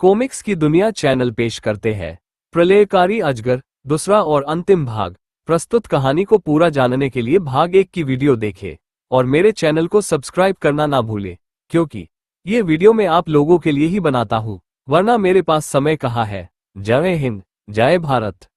Comics की दुनिया channel पेश करते हैं प्रलयकारी अजगर दूसरा और अंतिम भाग। प्रस्तुत कहानी को पूरा जानने के लिए भाग 1 की वीडियो देखें और मेरे चैनल को सब्सक्राइब करना ना भूलें, क्योंकि ये वीडियो मैं आप लोगों के लिए ही बनाता हूँ, वरना मेरे पास समय कहाँ है। जय हिंद, जय भारत।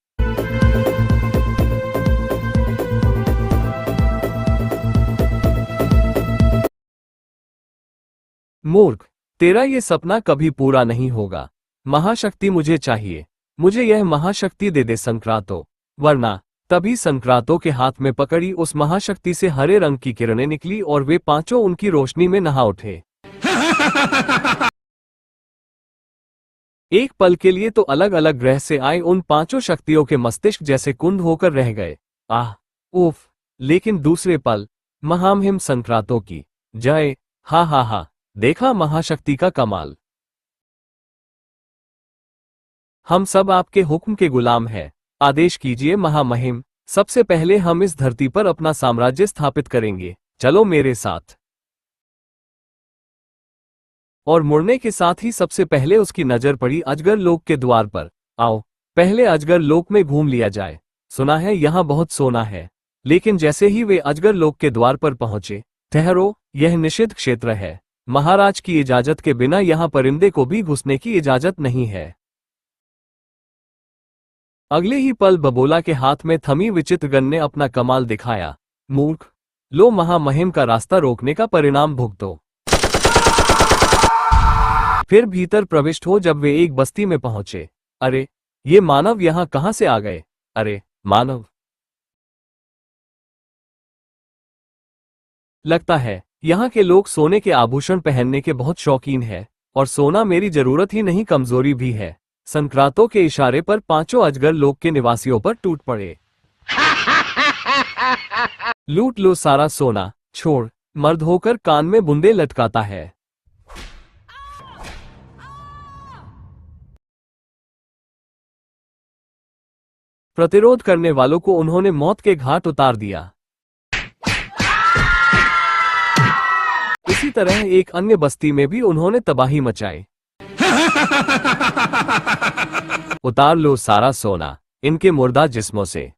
मूर्ख, तेरा ये सपना कभी पूरा नहीं होगा। महाशक्ति मुझे चाहिए, मुझे यह महाशक्ति दे दे संक्रांतो, वरना। तभी संक्रांतों के हाथ में पकड़ी उस महाशक्ति से हरे रंग की किरणें निकली और वे पांचों उनकी रोशनी में नहा उठे। एक पल के लिए तो अलग अलग ग्रह से आए उन पांचों शक्तियों के मस्तिष्क जैसे कुंद होकर रह गए। आह, उफ। लेकिन दूसरे पल महामहिम संक्रांतों की जय। हा हा हा, देखा महाशक्ति का कमाल। हम सब आपके हुक्म के गुलाम हैं, आदेश कीजिए महामहिम। सबसे पहले हम इस धरती पर अपना साम्राज्य स्थापित करेंगे, चलो मेरे साथ। और मुड़ने के साथ ही सबसे पहले उसकी नजर पड़ी अजगर लोक के द्वार पर। आओ, पहले अजगर लोक में घूम लिया जाए, सुना है यहाँ बहुत सोना है। लेकिन जैसे ही वे अजगर लोक के द्वार पर पहुंचे, ठहरो, यह निषिद्ध क्षेत्र है। महाराज की इजाजत के बिना यहाँ परिंदे को भी घुसने की इजाजत नहीं है। अगले ही पल बबोला के हाथ में थमी विचित्र गन ने अपना कमाल दिखाया। मूर्ख, लो महामहिम का रास्ता रोकने का परिणाम भुगतो। फिर भीतर प्रविष्ट हो जब वे एक बस्ती में पहुंचे। अरे, ये मानव यहां कहां से आ गए? अरे मानव, लगता है यहाँ के लोग सोने के आभूषण पहनने के बहुत शौकीन हैं, और सोना मेरी जरूरत ही नहीं कमजोरी भी है। संक्रांतों के इशारे पर पांचों अजगर लोक के निवासियों पर टूट पड़े। लूट लो सारा सोना, छोड़, मर्द होकर कान में बूंदे लटकाता है। प्रतिरोध करने वालों को उन्होंने मौत के घाट उतार दिया। इसी तरह एक अन्य बस्ती में भी उन्होंने तबाही मचाई। उतार लो सारा सोना इनके मुर्दा जिस्मों से।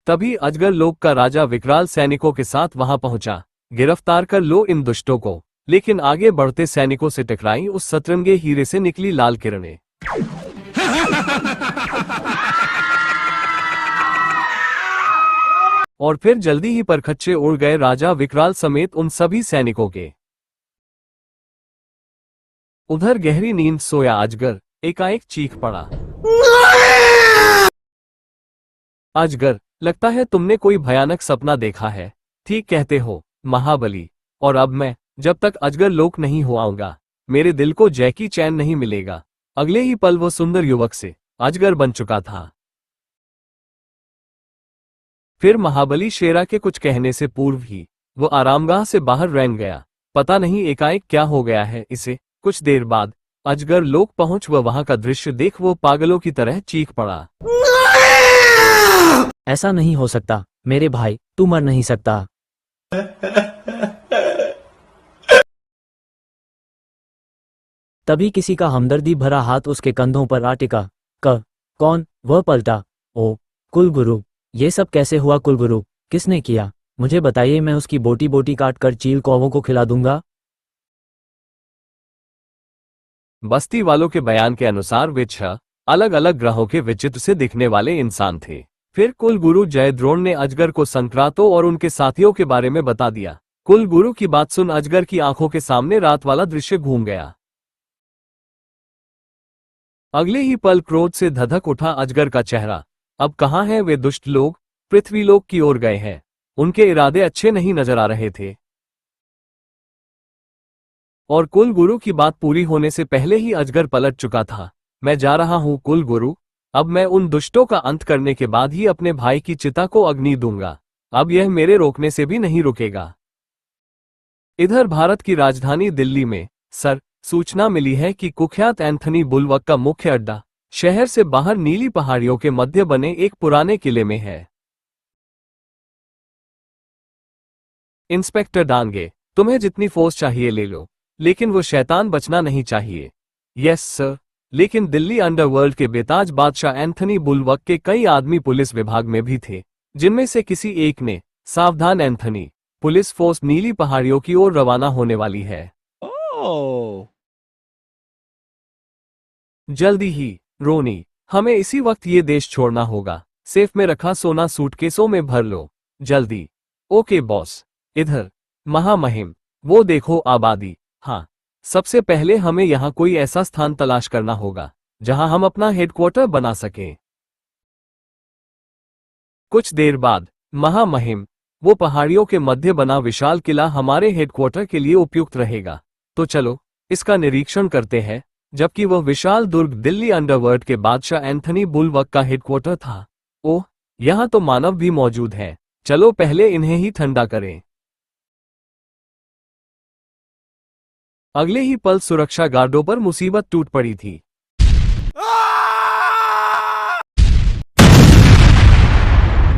तभी अजगर लोक का राजा विकराल सैनिकों के साथ वहां पहुंचा। गिरफ्तार कर लो इन दुष्टों को। लेकिन आगे बढ़ते सैनिकों से टकराई उस सतरंगे हीरे से निकली लाल किरणें। और फिर जल्दी ही परखच्चे उड़ गए राजा विकराल समेत उन सभी सैनिकों के। उधर गहरी नींद सोया अजगर एकाएक चीख पड़ा। अजगर, लगता है तुमने कोई भयानक सपना देखा है। ठीक कहते हो महाबली, और अब मैं जब तक अजगर लोक नहीं हो आऊंगा, मेरे दिल को जैकी चैन नहीं मिलेगा। अगले ही पल वो सुंदर युवक से अजगर बन चुका था। फिर महाबली शेरा के कुछ कहने से पूर्व ही वो आरामगाह से बाहर रैन गया। पता नहीं एकाएक क्या हो गया है इसे। कुछ देर बाद अजगर लोक पहुंच व वहां का दृश्य देख वो पागलों की तरह चीख पड़ा। ऐसा नहीं हो सकता मेरे भाई, तू मर नहीं सकता। तभी किसी का हमदर्दी भरा हाथ उसके कंधों पर आ टिका। कौन? वह पलटा। ओ कुलगुरु, ये सब कैसे हुआ कुलगुरु? किसने किया? मुझे बताइए, मैं उसकी बोटी बोटी काट कर चील कौवों को खिला दूंगा। बस्ती वालों के बयान के अनुसार वे 6 अलग अलग ग्रहों के विचित्र से दिखने वाले इंसान थे। फिर कुलगुरु जयद्रोण ने अजगर को संक्रांतों और उनके साथियों के बारे में बता दिया। कुलगुरु की बात सुन अजगर की आंखों के सामने रात वाला दृश्य घूम गया। अगले ही पल क्रोध से धधक उठा अजगर का चेहरा। अब कहाँ हैं वे दुष्ट लोग? पृथ्वीलोक की ओर गए हैं। उनके इरादे अच्छे नहीं नजर आ रहे थे। और कुलगुरु की बात पूरी होने से पहले ही अजगर पलट चुका था। मैं जा रहा हूं कुलगुरु, अब मैं उन दुष्टों का अंत करने के बाद ही अपने भाई की चिता को अग्नि दूंगा। अब यह मेरे रोकने से भी नहीं रुकेगा। इधर भारत की राजधानी दिल्ली में सर सूचना मिली है कि कुख्यात एंथनी बुलवक का मुख्य अड्डा शहर से बाहर नीली पहाड़ियों के मध्य बने एक पुराने किले में है। इंस्पेक्टर डांगे, तुम्हें जितनी फोर्स चाहिए ले लो, लेकिन वो शैतान बचना नहीं चाहिए। यस सर, लेकिन दिल्ली अंडरवर्ल्ड के बेताज बादशाह एंथनी बुलवक के कई आदमी पुलिस विभाग में भी थे, जिनमें से किसी एक ने, सावधान एंथनी, पुलिस फोर्स नीली पहाड़ियों की ओर रवाना होने वाली है। ओह, जल्दी ही, रोनी, हमें इसी वक्त ये देश छोड़ना होगा। सेफ में रखा सोना सूटकेसों में भर लो, जल्दी। Okay boss. इधर, महामहिम, वो देखो आबादी। हाँ, सबसे पहले हमें यहाँ कोई ऐसा स्थान तलाश करना होगा जहां हम अपना हेडक्वार्टर बना सकें। कुछ देर बाद, महामहिम, वो पहाड़ियों के मध्य बना विशाल किला हमारे हेडक्वार्टर के लिए उपयुक्त रहेगा। तो चलो, इसका निरीक्षण करते हैं। जबकि वह विशाल दुर्ग दिल्ली अंडरवर्ल्ड के बादशाह एंथनी बुलवक का हेडक्वार्टर था। ओह, यहाँ तो मानव भी मौजूद हैं। चलो पहले इन्हें ही ठंडा करें। अगले ही पल सुरक्षा गार्डों पर मुसीबत टूट पड़ी थी।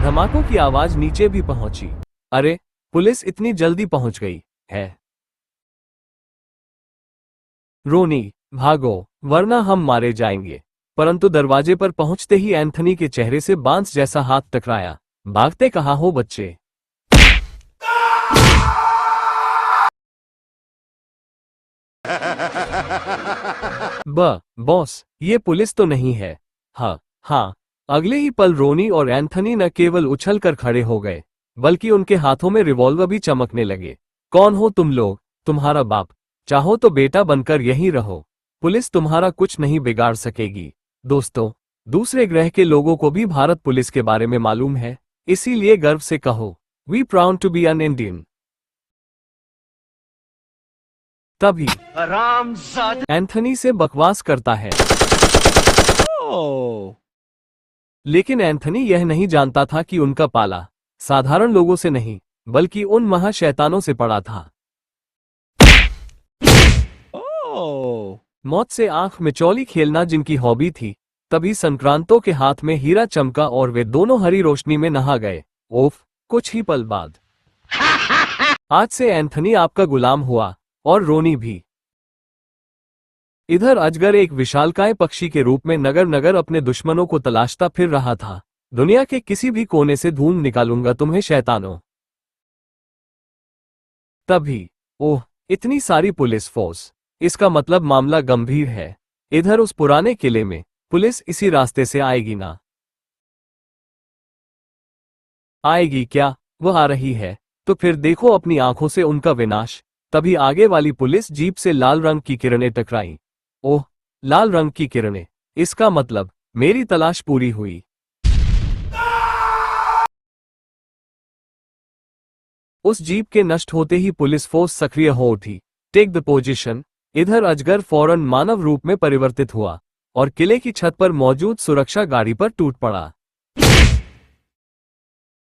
धमाकों की आवाज नीचे भी पहुंची। अरे, पुलिस इतनी जल्दी पहुंच गई है। रोनी, भागो, वरना हम मारे जाएंगे। परंतु दरवाजे पर पहुंचते ही एंथनी के चेहरे से बांस जैसा हाथ टकराया। भागते कहाँ हो बच्चे? बॉस, ये पुलिस तो नहीं है। हाँ। अगले ही पल रोनी और एंथनी न केवल उछलकर खड़े हो गए, बल्कि उनके हाथों में रिवॉल्वर भी चमकने लगे। कौन हो तुम लोग? तुम्हारा बाप? चाहो तो बेटा बनकर यहीं रहो, पुलिस तुम्हारा कुछ नहीं बिगाड़ सकेगी। दोस्तों, दूसरे ग्रह के लोगों को भी भारत पुलिस के बारे में मालूम है, इसीलिए गर्व से कहो, we proud to be an Indian. तभी एंथनी से बकवास करता है। ओह, लेकिन एंथनी यह नहीं जानता था कि उनका पाला साधारण लोगों से नहीं, बल्कि उन महाशैतानों से पड़ा था। ओह, मौत से आंख मिचौली खेलना जिनकी हॉबी थी, तभी संक्रांतों के हाथ में हीरा चमका और वे दोनों हरी रोशनी में नहा गए। ओफ, कुछ ही पल बाद आज से एंथनी आपका गुलाम हुआ, और रोनी भी। इधर अजगर एक विशालकाय पक्षी के रूप में नगर नगर अपने दुश्मनों को तलाशता फिर रहा था। दुनिया के किसी भी कोने से ढूंढ निकालूंगा तुम्हें शैतानों। तभी, ओह, इतनी सारी पुलिस फोर्स, इसका मतलब मामला गंभीर है। इधर उस पुराने किले में पुलिस इसी रास्ते से आएगी ना? आएगी क्या? वह आ रही है, तो फिर देखो अपनी आंखों से उनका विनाश। तभी आगे वाली पुलिस जीप से लाल रंग की किरणें टकराईं। ओह, लाल रंग की किरणें, इसका मतलब मेरी तलाश पूरी हुई। उस जीप के नष्ट होते ही पुलिस फोर्स सक्रिय हो उठी। Take the position. इधर अजगर फौरन मानव रूप में परिवर्तित हुआ और किले की छत पर मौजूद सुरक्षा गाड़ी पर टूट पड़ा।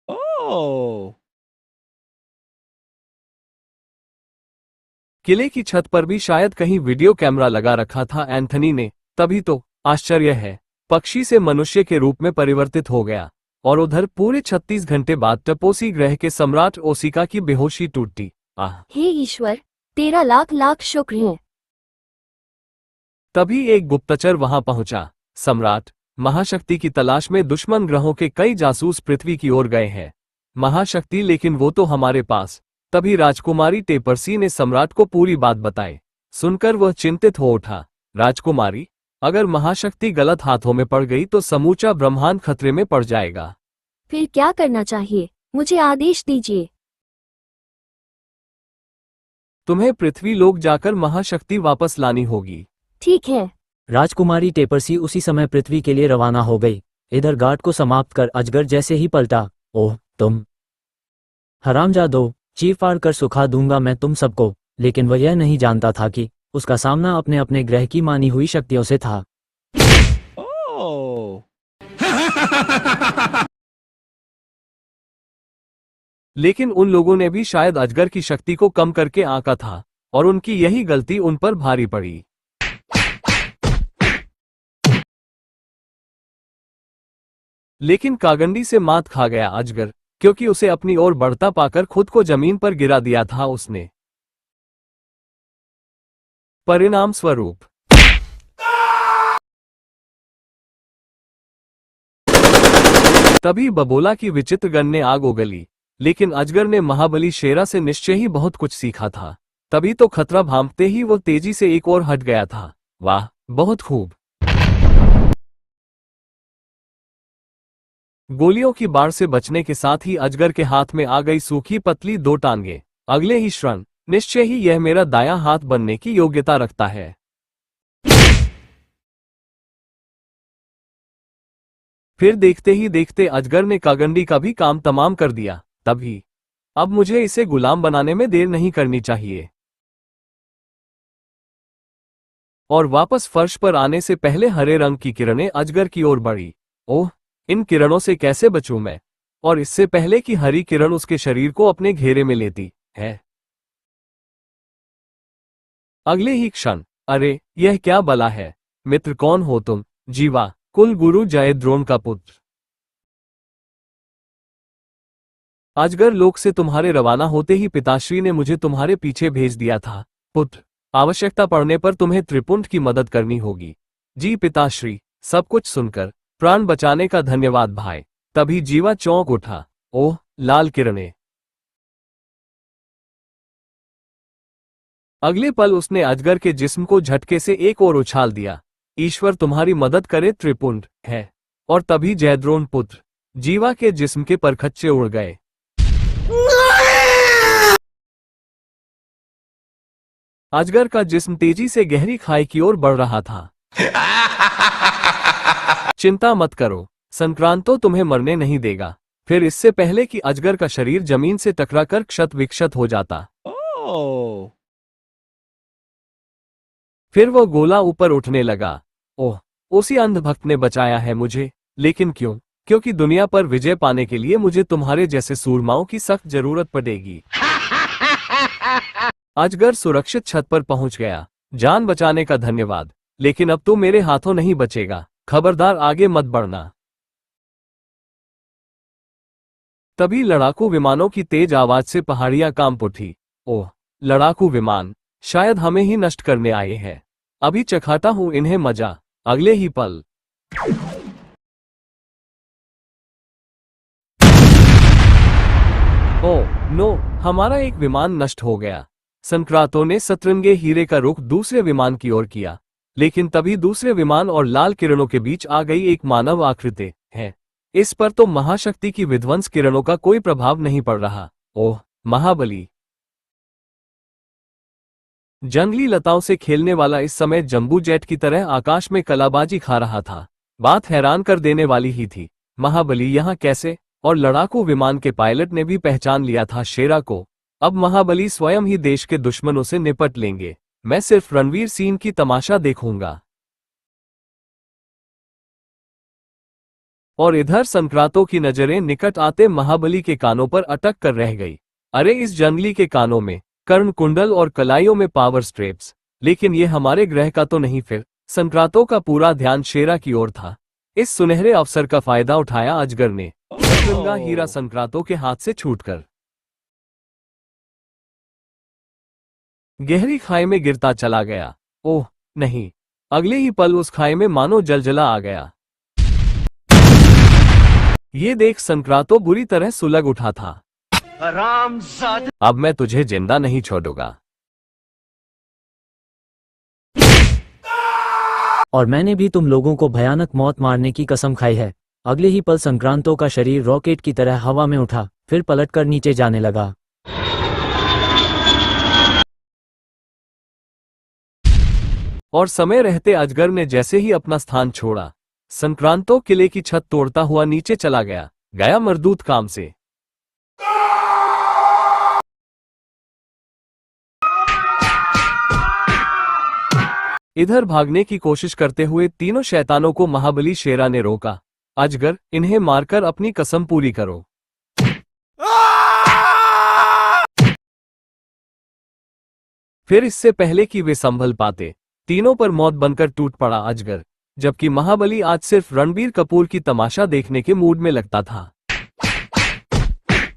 ओह, किले की छत पर भी शायद कहीं वीडियो कैमरा लगा रखा था एंथनी ने। तभी तो आश्चर्य है, पक्षी से मनुष्य के रूप में परिवर्तित हो गया। और उधर पूरे 36 घंटे बाद टपोसी ग्रह के सम्राट ओसिका की बेहोशी टूटी। हे ईश्वर, तेरा लाख लाख शुक्र है। तभी एक गुप्तचर वहां पहुंचा। सम्राट, महाशक्ति की तलाश में दुश्मन ग्रहों के कई जासूस पृथ्वी की ओर गए हैं। महाशक्ति, लेकिन वो तो हमारे पास। तभी राजकुमारी टेपरसी ने सम्राट को पूरी बात बताई। सुनकर वह चिंतित हो उठा। राजकुमारी, अगर महाशक्ति गलत हाथों में पड़ गई तो समूचा ब्रह्मांड खतरे में पड़ जाएगा। फिर क्या करना चाहिए? मुझे आदेश दीजिए। तुम्हें पृथ्वी लोक जाकर महाशक्ति वापस लानी होगी। ठीक है। राजकुमारी टेपरसी उसी समय पृथ्वी के लिए रवाना हो गई। इधर गार्ड को समाप्त कर अजगर जैसे ही पलटा, ओह तुम हरामजादो, चीर फाड़ कर सुखा दूंगा मैं तुम सबको। लेकिन वह यह नहीं जानता था कि उसका सामना अपने अपने ग्रह की मानी हुई शक्तियों से था। ओह, लेकिन उन लोगों ने भी शायद अजगर की शक्ति को कम करके आंका था, और उनकी यही गलती उन पर भारी पड़ी। लेकिन कागंडी से मात खा गया अजगर, क्योंकि उसे अपनी ओर बढ़ता पाकर खुद को जमीन पर गिरा दिया था उसने। परिणाम स्वरूप तभी बबोला की विचित्र गन ने आग उगली, लेकिन अजगर ने महाबली शेरा से निश्चय ही बहुत कुछ सीखा था। तभी तो खतरा भांपते ही वो तेजी से एक और हट गया था। वाह, बहुत खूब। गोलियों की बाढ़ से बचने के साथ ही अजगर के हाथ में आ गई सूखी पतली 2 टांगे। अगले ही क्षण निश्चय ही यह मेरा दायां हाथ बनने की योग्यता रखता है। फिर देखते ही देखते अजगर ने कागंडी का भी काम तमाम कर दिया। तभी अब मुझे इसे गुलाम बनाने में देर नहीं करनी चाहिए। और वापस फर्श पर आने से पहले हरे रंग की किरणें अजगर की ओर बढ़ी। ओह, इन किरणों से कैसे बचूं मैं? और इससे पहले कि हरी किरण उसके शरीर को अपने घेरे में लेती है, अगले ही क्षण, अरे यह क्या बला है? मित्र, कौन हो तुम? जीवा, कुल गुरु जयद्रोण का पुत्र। अजगर लोक से तुम्हारे रवाना होते ही पिताश्री ने मुझे तुम्हारे पीछे भेज दिया था। पुत्र, आवश्यकता पड़ने पर तुम्हें त्रिपुंड की मदद करनी होगी। जी पिताश्री। सब कुछ सुनकर प्राण बचाने का धन्यवाद भाई। तभी जीवा चौंक उठा। ओह, लाल किरणें। अगले पल उसने अजगर के जिस्म को झटके से एक और उछाल दिया। ईश्वर तुम्हारी मदद करे त्रिपुंड है। और तभी जयद्रोण पुत्र जीवा के जिस्म के परखच्चे उड़ गए। अजगर का जिस्म तेजी से गहरी खाई की ओर बढ़ रहा था। चिंता मत करो, संक्रांतो तुम्हें मरने नहीं देगा। फिर इससे पहले कि अजगर का शरीर जमीन से टकराकर क्षत विक्षत हो जाता, Oh. फिर वो गोला ऊपर उठने लगा। ओह, उसी अंधभक्त ने बचाया है मुझे। लेकिन क्यों? क्योंकि दुनिया पर विजय पाने के लिए मुझे तुम्हारे जैसे सूरमाओं की सख्त जरूरत पड़ेगी। अजगर सुरक्षित छत पर पहुंच गया। जान बचाने का धन्यवाद, लेकिन अब तो मेरे हाथों नहीं बचेगा। खबरदार आगे मत बढ़ना। तभी लड़ाकू विमानों की तेज आवाज से पहाड़ियां कांप उठी। ओह, लड़ाकू विमान शायद हमें ही नष्ट करने आए हैं। अभी चखाता हूं इन्हें मजा। अगले ही पल ओह नो, हमारा एक विमान नष्ट हो गया। संक्रांतों ने सतरंगे हीरे का रुख दूसरे विमान की ओर किया, लेकिन तभी दूसरे विमान और लाल किरणों के बीच आ गई एक मानव आकृति है। इस पर तो महाशक्ति की विध्वंस किरणों का कोई प्रभाव नहीं पड़ रहा। ओह, महाबली। जंगली लताओं से खेलने वाला इस समय जंबू जेट की तरह आकाश में कलाबाजी खा रहा था। बात हैरान कर देने वाली ही थी। महाबली यहाँ कैसे? और लड़ाकू विमान के पायलट ने भी पहचान लिया था शेरा को। अब महाबली स्वयं ही देश के दुश्मनों से निपट लेंगे। मैं सिर्फ रणवीर सिंह की तमाशा देखूंगा। और इधर संक्रांतों की नजरें निकट आते महाबली के कानों पर अटक कर रह गई। अरे इस जंगली के कानों में कर्ण कुंडल और कलाइयों में पावर स्ट्रेप्स, लेकिन ये हमारे ग्रह का तो नहीं। फिर संक्रांतों का पूरा ध्यान शेरा की ओर था। इस सुनहरे अवसर का फायदा उठाया अजगर ने। गंगा हीरा संक्रांतों के हाथ से छूटकर गहरी खाई में गिरता चला गया। ओह नहीं, अगले ही पल उस खाई में मानो जलजला आ गया। ये देख संक्रांतों बुरी तरह सुलग उठा था। अब मैं तुझे जिंदा नहीं छोड़ूंगा। और मैंने भी तुम लोगों को भयानक मौत मारने की कसम खाई है। अगले ही पल संक्रांतों का शरीर रॉकेट की तरह हवा में उठा, फिर पलटकर नीचे जाने लगा। और समय रहते अजगर ने जैसे ही अपना स्थान छोड़ा, संक्रांतों किले की छत तोड़ता हुआ नीचे चला गया मरदूत काम से। इधर भागने की कोशिश करते हुए तीनों शैतानों को महाबली शेरा ने रोका। अजगर, इन्हें मारकर अपनी कसम पूरी करो। फिर इससे पहले कि वे संभल पाते, तीनों पर मौत बनकर टूट पड़ा अजगर, जबकि महाबली आज सिर्फ रणबीर कपूर की तमाशा देखने के मूड में लगता था।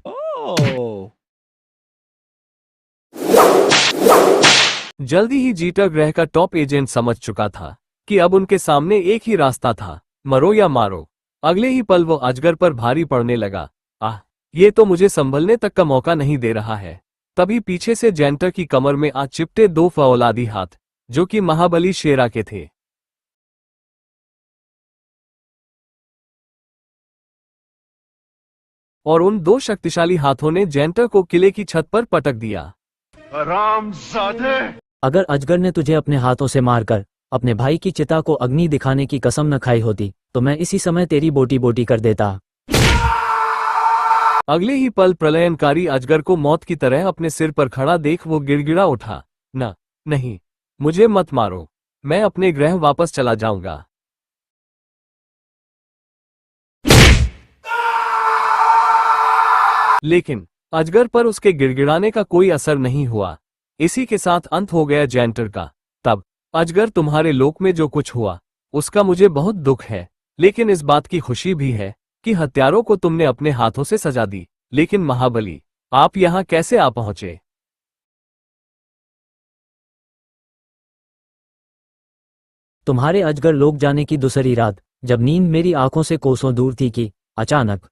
Oh. जल्दी ही जीटर ग्रह का टॉप एजेंट समझ चुका था कि अब उनके सामने एक ही रास्ता था, मरो या मारो। अगले ही पल वो अजगर पर भारी पड़ने लगा। आह, ये तो मुझे संभलने तक का मौका नहीं दे रहा है। तभी पीछे से जैंटर की कमर में आ चिपटे दो फौलादी हाथ, जो कि महाबली शेरा के थे। और उन दो शक्तिशाली हाथों ने जैंटर को किले की छत पर पटक दिया। अगर अजगर ने तुझे अपने हाथों से मारकर अपने भाई की चिता को अग्नि दिखाने की कसम न खाई होती तो मैं इसी समय तेरी बोटी बोटी कर देता। अगले ही पल प्रलयनकारी अजगर को मौत की तरह अपने सिर पर खड़ा देख वो गिड़गिड़ा उठा। नहीं, मुझे मत मारो, मैं अपने ग्रह वापस चला जाऊंगा। लेकिन अजगर पर उसके गिड़गिड़ाने का कोई असर नहीं हुआ। इसी के साथ अंत हो गया जैंटर का। तब अजगर, तुम्हारे लोक में जो कुछ हुआ उसका मुझे बहुत दुख है, लेकिन इस बात की खुशी भी है कि हत्यारों को तुमने अपने हाथों से सजा दी। लेकिन महाबली, आप यहां कैसे आ पहुंचे? तुम्हारे अजगर लोक जाने की दूसरी रात जब नींद मेरी आंखों से कोसों दूर थी कि अचानक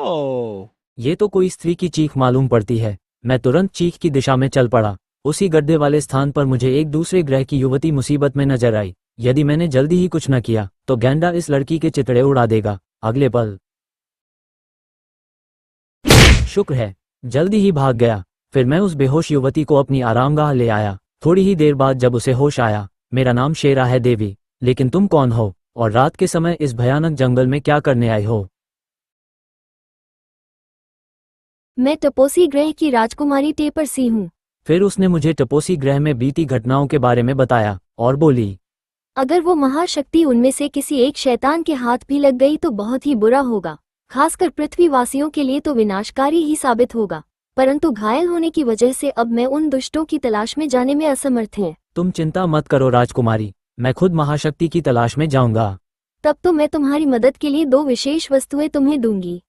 Oh. ये तो कोई स्त्री की चीख मालूम पड़ती है। मैं तुरंत चीख की दिशा में चल पड़ा। उसी गड्ढे वाले स्थान पर मुझे एक दूसरे ग्रह की युवती मुसीबत में नजर आई। यदि मैंने जल्दी ही कुछ न किया तो गैंडा इस लड़की के चितड़े उड़ा देगा। अगले पल शुक्र है जल्दी ही भाग गया। फिर मैं उस बेहोश युवती को अपनी आरामगाह ले आया। थोड़ी ही देर बाद जब उसे होश आया, मेरा नाम शेरा है देवी, लेकिन तुम कौन हो और रात के समय इस भयानक जंगल में क्या करने आए हो? मैं टपोसी ग्रह की राजकुमारी टेपरसी हूँ। फिर उसने मुझे टपोसी ग्रह में बीती घटनाओं के बारे में बताया और बोली, अगर वो महाशक्ति उनमें से किसी एक शैतान के हाथ भी लग गई तो बहुत ही बुरा होगा। खासकर पृथ्वीवासियों के लिए तो विनाशकारी ही साबित होगा। परंतु घायल होने की वजह से अब मैं उन दुष्टों की तलाश में जाने में असमर्थ है। तुम चिंता मत करो राजकुमारी, मैं खुद महाशक्ति की तलाश में जाऊंगा। तब तो मैं तुम्हारी मदद के लिए दो विशेष वस्तुएं तुम्हें दूंगी।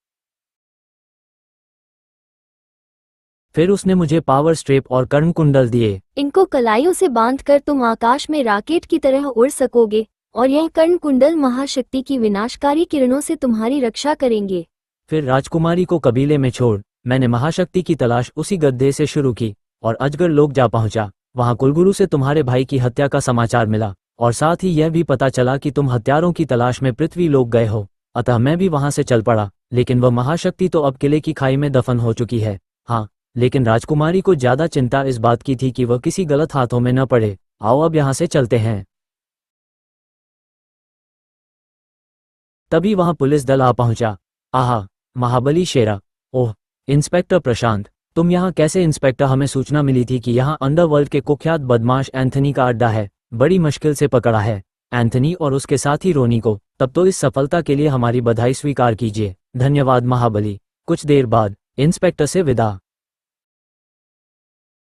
फिर उसने मुझे पावर स्ट्रेप और कर्णकुंडल दिए। इनको कलाइयों से बांधकर तुम आकाश में रॉकेट की तरह उड़ सकोगे और यह कर्णकुंडल महाशक्ति की विनाशकारी किरणों से तुम्हारी रक्षा करेंगे। फिर राजकुमारी को कबीले में छोड़ मैंने महाशक्ति की तलाश उसी गड्ढे से शुरू की और अजगर लोक जा पहुंचा। वहां कुलगुरु से तुम्हारे भाई की हत्या का समाचार मिला और साथ ही यह भी पता चला कि तुम हत्यारों की तलाश में पृथ्वी लोक गए हो। अतः मैं भी वहां से चल पड़ा, लेकिन वह महाशक्ति तो अब किले की खाई में दफन हो चुकी है। हाँ, लेकिन राजकुमारी को ज्यादा चिंता इस बात की थी कि वह किसी गलत हाथों में न पड़े। आओ अब यहाँ से चलते हैं। तभी वहां पुलिस दल आ पहुंचा। आहा, महाबली शेरा। ओह, इंस्पेक्टर प्रशांत, तुम यहाँ कैसे? इंस्पेक्टर, हमें सूचना मिली थी कि यहाँ अंडरवर्ल्ड के कुख्यात बदमाश एंथनी का अड्डा है। बड़ी मुश्किल से पकड़ा है एंथनी और उसके साथी रोनी को। तब तो इस सफलता के लिए हमारी बधाई स्वीकार कीजिए। धन्यवाद महाबली। कुछ देर बाद इंस्पेक्टर से विदा।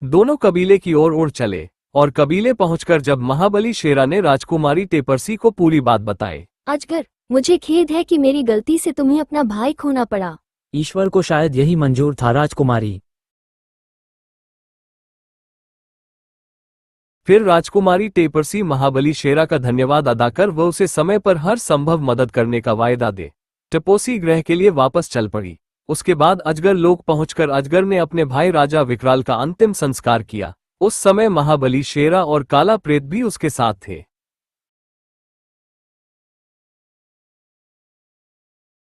दोनों कबीले की ओर उड़ चले और कबीले पहुंचकर जब महाबली शेरा ने राजकुमारी टेपरसी को पूरी बात बताई। अजगर, मुझे खेद है कि मेरी गलती से तुम्हें अपना भाई खोना पड़ा। ईश्वर को शायद यही मंजूर था राजकुमारी। फिर राजकुमारी टेपरसी महाबली शेरा का धन्यवाद अदा कर वह उसे समय पर हर संभव मदद करने का वायदा दे टपोसी ग्रह के लिए वापस चल पड़ी। उसके बाद अजगर लोक पहुंचकर अजगर ने अपने भाई राजा विकराल का अंतिम संस्कार किया। उस समय महाबली शेरा और काला प्रेत भी उसके साथ थे।